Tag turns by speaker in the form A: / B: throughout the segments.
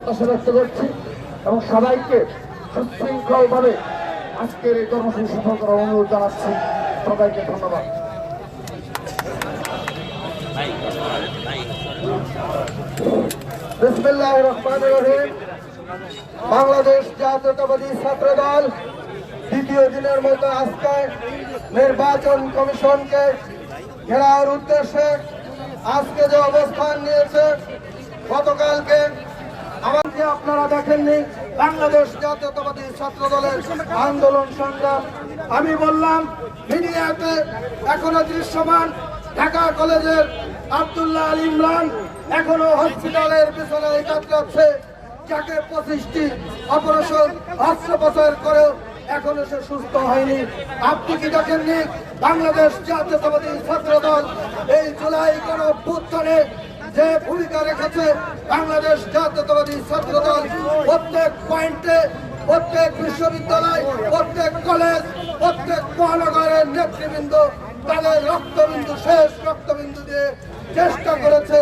A: প্রত্যাশা ব্যক্ত করছি এবং সবাইকে সুশৃঙ্খলভাবে আজকের এই কর্মসূচি সফল করার অনুরোধ জানাচ্ছি। সবাইকে ধন্যবাদ। বিসমিল্লাহির রহমানির রহিম। বাংলাদেশ জাতীয়তাবাদী ছাত্রদল দ্বিতীয় দিনের মতো আজকে নির্বাচন কমিশনকে ঘেরাওর উদ্দেশ্যে আজকে যে অবস্থান নিয়েছে, গতকালকে আমাকে আপনারা দেখেননি বাংলাদেশ জাতীয়তাবাদী ছাত্রদলের আন্দোলন সংগ্রাম। আমি বললাম মিডিয়াতে এখনো দৃশ্যমান ঢাকা কলেজের আব্দুল্লাহ আল ইমরান এখনো হসপিটালের পিছনে কাতরাচ্ছে, যাকে 25টি অপারেশন অস্ত্রোপচার করেও এখনো সে সুস্থ হয়নি। আপনি কি দেখেননি বাংলাদেশ জাতীয়তাবাদী ছাত্রদল এই জুলাই গণঅভ্যুত্থানে যে ভূমিকা রেখেছে? বাংলাদেশ জাতীয়তাবাদী ছাত্রদল প্রত্যেক পয়েন্টে, প্রত্যেক বিশ্ববিদ্যালয়, প্রত্যেক কলেজ, প্রত্যেক মহানগরের নেতৃবৃন্দ তাদের রক্তবিন্দু, শেষ রক্তবিন্দু দিয়ে চেষ্টা করেছে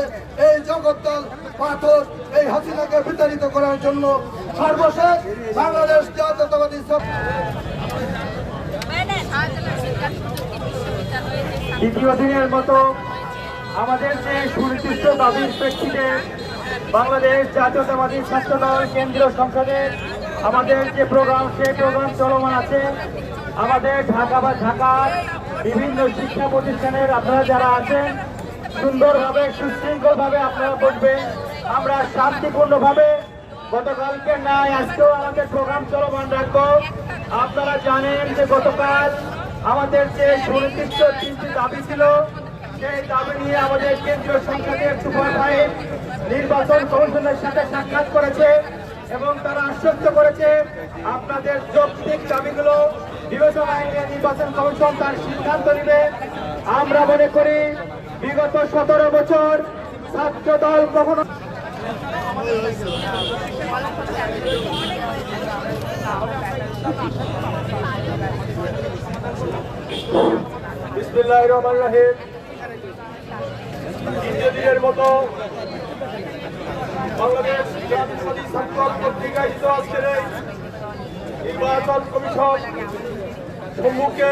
A: এই জগদ্দল পাথর এই হাসিনাকে বিতাড়িত করার জন্য। সর্বশেষ বাংলাদেশ জাতীয়তাবাদী
B: দ্বিতীয় দিনের মতো আমাদের যে সুনির্দিষ্ট দাবির প্রেক্ষিতে বাংলাদেশ জাতীয়তাবাদী ছাত্রদল কেন্দ্রীয় সংসদের আমাদের যে প্রোগ্রাম, সেই প্রোগ্রাম চলমান আছে। আমাদের ঢাকার বিভিন্ন শিক্ষা প্রতিষ্ঠানের আপনারা যারা আছেন, সুন্দরভাবে সুশৃঙ্খলভাবে আপনারা বসবেন। আমরা শান্তিপূর্ণভাবে গতকালকে নাই আজকেও আমাদের প্রোগ্রাম চলমান রাখবো। আপনারা জানেন যে গতকাল আমাদের যে সুনির্দিষ্ট 3টি দাবি ছিল, সেই দাবি নিয়ে আমাদের কেন্দ্রীয় সংসদের সুপার ভাইব নির্বাচন কমিশনের সাথে সাক্ষাৎ করেছে এবং তারা আশ্বস্ত করেছে আপনাদের যৌক্তিক দাবিগুলো বিবেচনায় নিয়ে নির্বাচন কমিশন তার সিদ্ধান্ত নেবে। আমরা মনে করি বিগত 17 বছর ছাত্রদল কখনো বিসমিল্লাহির রহমানির রহিম। দ্বিতীয় দিনের মতো বাংলাদেশ জাতীয়তাবাদী ছাত্রদল কর্তৃক আয়োজিত আজকের এই নির্বাচন কমিশন সম্মুখে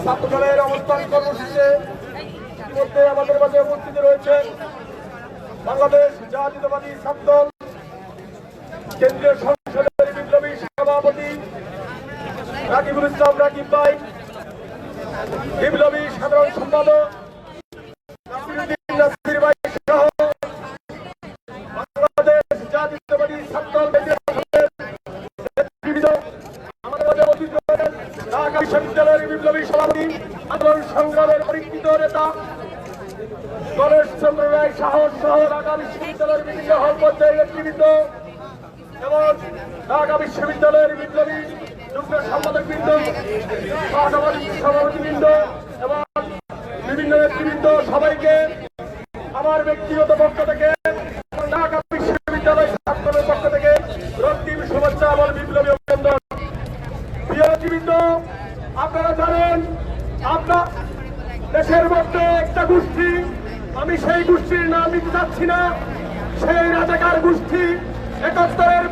B: ছাত্রদলের অবস্থান কর্মসূচিতে ইতিমধ্যে আমাদের মাঝে উপস্থিত রয়েছেন বাংলাদেশ জাতীয়তাবাদী ছাত্রদল কেন্দ্রীয় সংসদের বিপ্লবী সভাপতি রাকিবুল ইসলাম রাকিব ভাই, বিপ্লবী সাধারণ সম্পাদক নাসির ভাই সহ বাংলাদেশ জাতীয়তাবাদী ছাত্রদল আমাদের মাঝে উপস্থিত রয়েছেন ঢাকা বিশ্ববিদ্যালয়ের বিপ্লবী সভাপতি, আন্দোলন সংগ্রামের পরীক্ষিত নেতা গণেশ চন্দ্র রায় সাহস সহ ঢাকা বিশ্ববিদ্যালয়ের বিভিন্ন হল পর্যায়ের নেতৃবৃন্দ এবং ঢাকা বিশ্ববিদ্যালয়ের বিপ্লবী যুগ্ম সম্পাদকবৃন্দ, সভাপতিবৃন্দ এবং বিভিন্ন নেতৃবৃন্দ, সবাইকে আমার ব্যক্তিগত পক্ষ থেকে ঢাকা বিশ্ববিদ্যালয় ছাত্রদের পক্ষ থেকে রক্তিম শুভেচ্ছা এবং বিপ্লবী অভিনন্দন। প্রিয় নেতৃবৃন্দ, আপনারা জানেন আপনার দেশের মধ্যে একটা গোষ্ঠী, আমি সেই গোষ্ঠীর নাম নিতে চাচ্ছি না, সেই রাজাকার গোষ্ঠী 71-এর